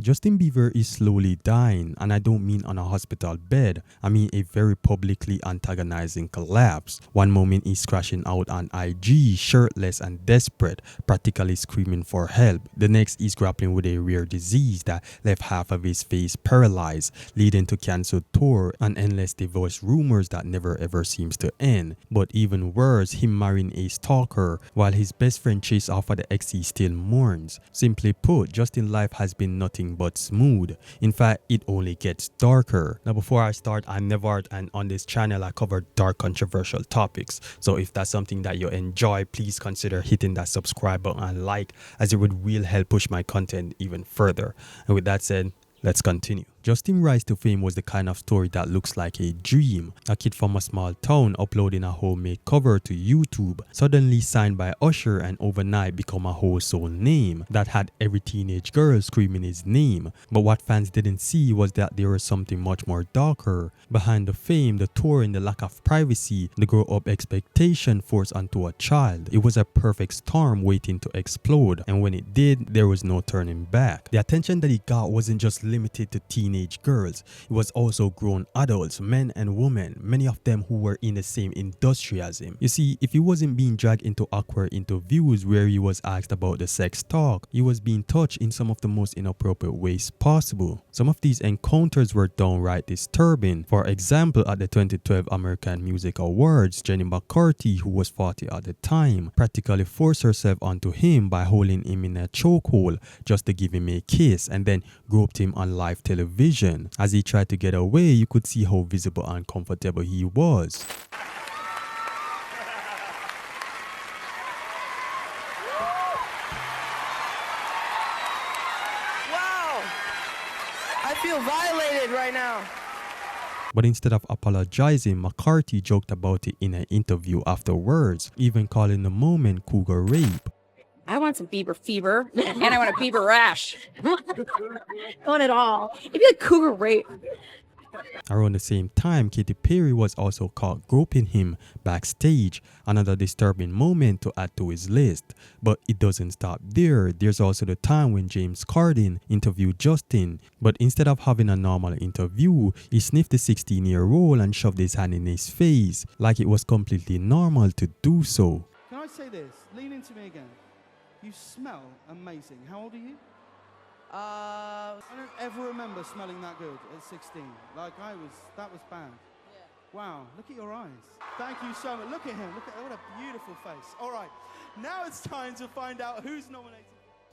Justin Bieber is slowly dying, and I don't mean on a hospital bed. I mean a very publicly antagonizing collapse. One moment he's crashing out on IG, shirtless and desperate, practically screaming for help. The next he's grappling with a rare disease that left half of his face paralyzed, leading to canceled tour and endless divorce rumors that never ever seems to end. But even worse, him marrying a stalker while his best friend chased off of the ex he still mourns. Simply put, Justin's life has been nothing but smooth. In fact, it only gets darker. Now before I start, I'm Nevart, and on this channel I cover dark controversial topics. So if that's something that you enjoy, please consider hitting that subscribe button and like, as it would really help push my content even further. And with that said, let's continue. Justin's rise to fame was the kind of story that looks like a dream. A kid from a small town uploading a homemade cover to YouTube, suddenly signed by Usher and overnight become a household name that had every teenage girl screaming his name. But what fans didn't see was that there was something much more darker. Behind the fame, the tour, and the lack of privacy, the grow-up expectation forced onto a child. It was a perfect storm waiting to explode, and when it did, there was no turning back. The attention that he got wasn't just limited to teenage girls. It was also grown adults, men and women, many of them who were in the same industry as him. You see, if he wasn't being dragged into awkward interviews where he was asked about the sex talk, he was being touched in some of the most inappropriate ways possible. Some of these encounters were downright disturbing. For example, at the 2012 American Music Awards, Jenny McCarthy, who was 40 at the time, practically forced herself onto him by holding him in a chokehold just to give him a kiss, and then groped him on live television. As he tried to get away, you could see how visible and comfortable he was. Wow! I feel violated right now. But instead of apologizing, McCarthy joked about it in an interview afterwards, even calling the moment cougar rape. I want some Bieber fever, and I want a Bieber rash. I want it all. It'd be like cougar rape. Around the same time, Katy Perry was also caught groping him backstage, another disturbing moment to add to his list. But it doesn't stop there. There's also the time when James Corden interviewed Justin, but instead of having a normal interview, he sniffed the 16-year-old and shoved his hand in his face, like it was completely normal to do so. Can I say this? Lean into me again. You smell amazing. How old are you? I don't ever remember smelling that good at 16. Like that was bad. Yeah. Wow, look at your eyes. Thank you so much. Look at him. Look at what a beautiful face. All right, now it's time to find out who's nominated.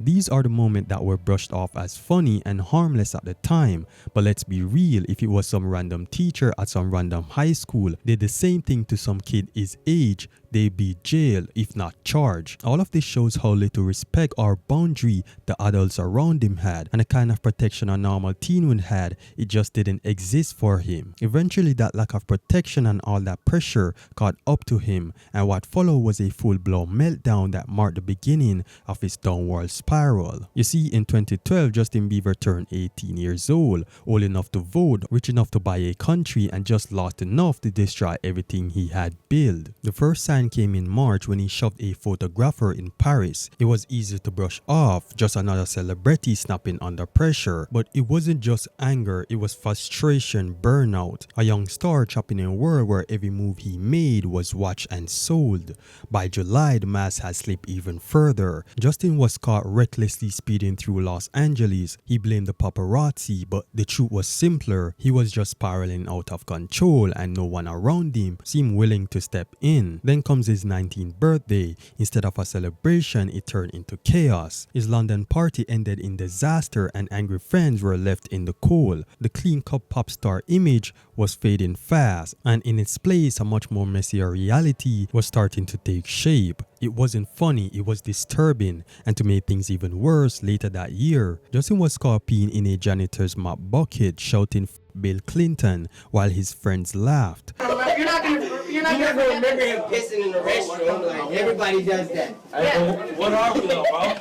These are the moments that were brushed off as funny and harmless at the time, but let's be real, if it was some random teacher at some random high school did the same thing to some kid his age, they'd be jailed, if not charged. All of this shows how little respect or boundary the adults around him had, and the kind of protection a normal teen would had, it just didn't exist for him. Eventually, that lack of protection and all that pressure caught up to him, and what followed was a full-blown meltdown that marked the beginning of his downward spiral. You see, in 2012, Justin Bieber turned 18 years old enough to vote, rich enough to buy a country, and just lost enough to destroy everything he had built. The first sign came in March when he shoved a photographer in Paris. It was easy to brush off, just another celebrity snapping under pressure. But it wasn't just anger, it was frustration, burnout. A young star trapped in a world where every move he made was watched and sold. By July, the mask had slipped even further. Justin was caught recklessly speeding through Los Angeles. He blamed the paparazzi, but the truth was simpler. He was just spiraling out of control, and no one around him seemed willing to step in. Then comes his 19th birthday. Instead of a celebration, it turned into chaos. His London party ended in disaster, and angry friends were left in the cold. The clean-cut pop star image was fading fast, and in its place, a much more messier reality was starting to take shape. It wasn't funny, it was disturbing, and to make things even worse, later that year, Justin was caught peeing in a janitor's mop bucket, shouting "F Bill Clinton," while his friends laughed. You're not gonna remember him pissing in the restroom. Like everybody does that. Hey, what are we though, bro?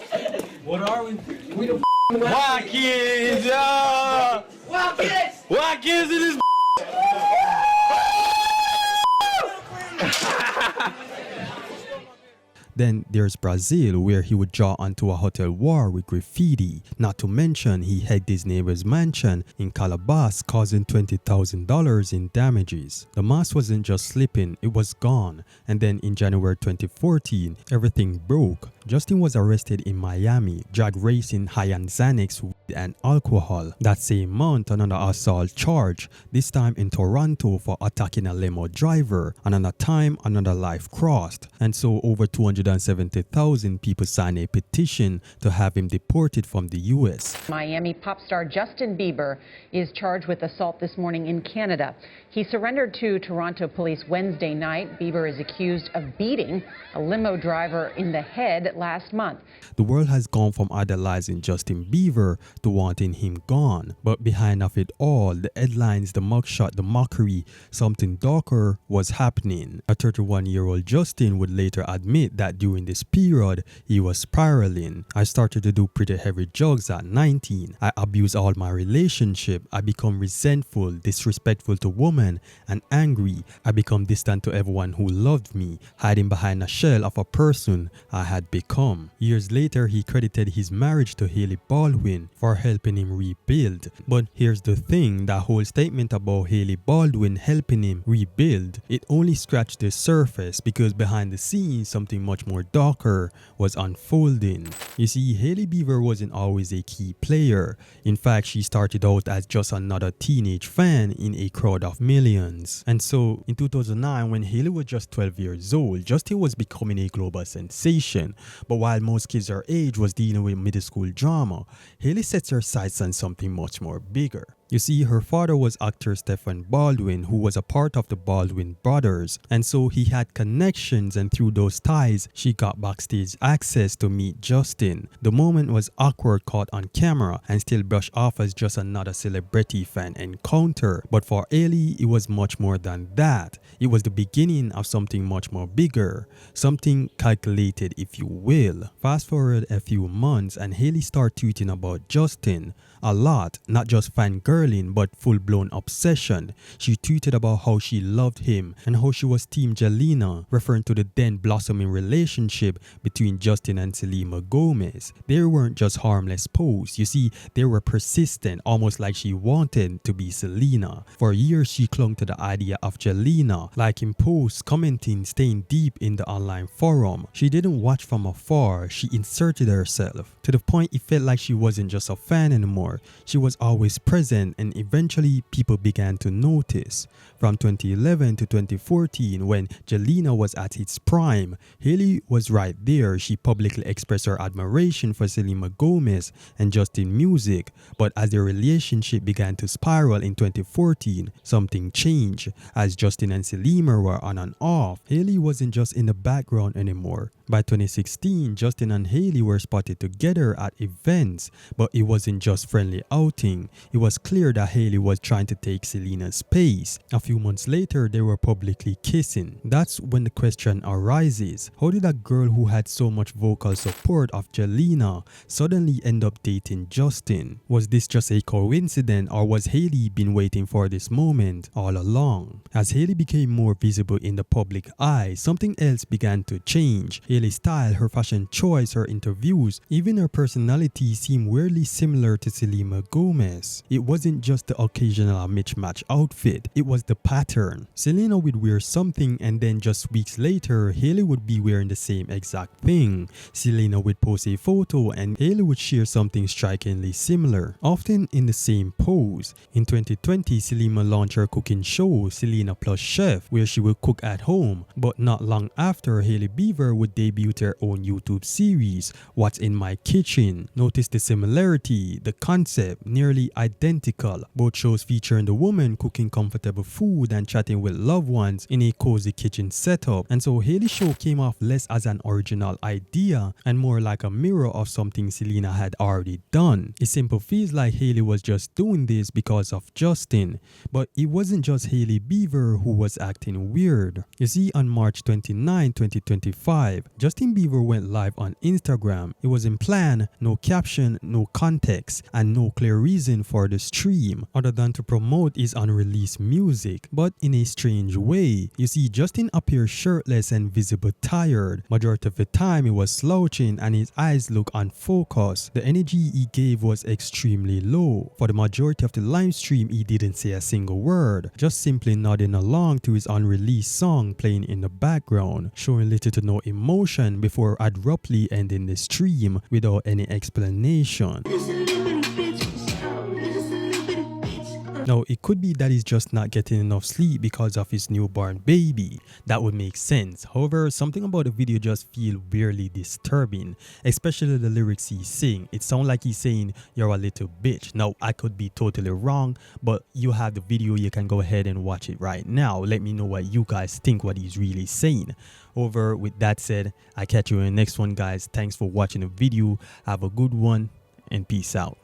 What are we? We the Wild kids, yeah. wild kids. Wild kids in this. Then there's Brazil, where he would draw onto a hotel wall with graffiti. Not to mention, he hacked his neighbor's mansion in Calabas, causing $20,000 in damages. The mask wasn't just slipping, it was gone. And then in January 2014, everything broke. Justin was arrested in Miami, drag racing high on Xanax, weed and alcohol. That same month, another assault charge, this time in Toronto for attacking a limo driver. Another time, another life crossed. And so over 270,000 people signed a petition to have him deported from the US. Miami pop star Justin Bieber is charged with assault this morning in Canada. He surrendered to Toronto police Wednesday night. Bieber is accused of beating a limo driver in the head last month. The world has gone from idolizing Justin Bieber to wanting him gone. But behind of it all, the headlines, the mugshot, the mockery, something darker was happening. A 31-year-old Justin would later admit that during this period, he was spiraling. I started to do pretty heavy drugs at 19. I abused all my relationship. I become resentful, disrespectful to women, and angry. I become distant to everyone who loved me, hiding behind a shell of a person I had become. Years later, he credited his marriage to Hailey Baldwin for helping him rebuild. But here's the thing, that whole statement about Hailey Baldwin helping him rebuild, it only scratched the surface, because behind the scenes something much more darker was unfolding. You see, Hailey Bieber wasn't always a key player. In fact, she started out as just another teenage fan in a crowd of millions. And so in 2009, when Hailey was just 12 years old, Justin was becoming a global sensation. But while most kids her age was dealing with middle school drama, Hailey sets her sights on something much more bigger. You see, her father was actor Stephen Baldwin, who was a part of the Baldwin brothers, and so he had connections, and through those ties, she got backstage access to meet Justin. The moment was awkward, caught on camera, and still brushed off as just another celebrity fan encounter. But for Hailey, it was much more than that. It was the beginning of something much more bigger, something calculated, if you will. Fast forward a few months, and Hailey started tweeting about Justin. A lot, not just fangirling, but full-blown obsession. She tweeted about how she loved him and how she was Team Selena, referring to the then blossoming relationship between Justin and Selena Gomez. They weren't just harmless posts. You see, they were persistent, almost like she wanted to be Selena. For years, she clung to the idea of Selena, liking posts, commenting, staying deep in the online forum. She didn't watch from afar. She inserted herself to the point it felt like she wasn't just a fan anymore. She was always present, and eventually people began to notice. From 2011 to 2014, when Selena was at its prime, Hailey was right there. She publicly expressed her admiration for Selena Gomez and Justin music. But as their relationship began to spiral in 2014, something changed. As Justin and Selena were on and off, Hailey wasn't just in the background anymore. By 2016, Justin and Hailey were spotted together at events, but it wasn't just friendly outing. It was clear that Hailey was trying to take Selena's space. A few months later, they were publicly kissing. That's when the question arises, how did a girl who had so much vocal support of Selena suddenly end up dating Justin? Was this just a coincidence, or was Hailey been waiting for this moment all along? As Hailey became more visible in the public eye, something else began to change. Hailey's style, her fashion choice, her interviews, even her personality seemed weirdly similar to Selena Gomez. It wasn't just the occasional mismatch outfit, it was the pattern. Selena would wear something, and then just weeks later, Hailey would be wearing the same exact thing. Selena would post a photo, and Hailey would share something strikingly similar, often in the same pose. In 2020, Selena launched her cooking show, Selena Plus Chef, where she would cook at home. But not long after, Hailey Bieber would debut her own YouTube series, What's in My Kitchen. Notice the similarity, the concept, nearly identical. Both shows featuring the woman cooking comfortable food and chatting with loved ones in a cozy kitchen setup. And so Hailey's show came off less as an original idea and more like a mirror of something Selena had already done. It simply feels like Hailey was just doing this because of Justin. But it wasn't just Hailey Bieber who was acting weird. You see, on March 29, 2025, Justin Bieber went live on Instagram. It wasn't planned, no caption, no context, and no clear reason for the stream. stream other than to promote his unreleased music. But in a strange way, you see Justin appears shirtless and visibly tired. Majority of the time he was slouching and his eyes look unfocused. The energy he gave was extremely low. For the majority of the live stream he didn't say a single word, just simply nodding along to his unreleased song playing in the background, showing little to no emotion before abruptly ending the stream without any explanation. Now, it could be that he's just not getting enough sleep because of his newborn baby. That would make sense. However, something about the video just feel weirdly disturbing, especially the lyrics he sing. It sounds like he's saying, "You're a little bitch." Now, I could be totally wrong, but you have the video. You can go ahead and watch it right now. Let me know what you guys think, what he's really saying. Over with that said, I catch you in the next one, guys. Thanks for watching the video. Have a good one and peace out.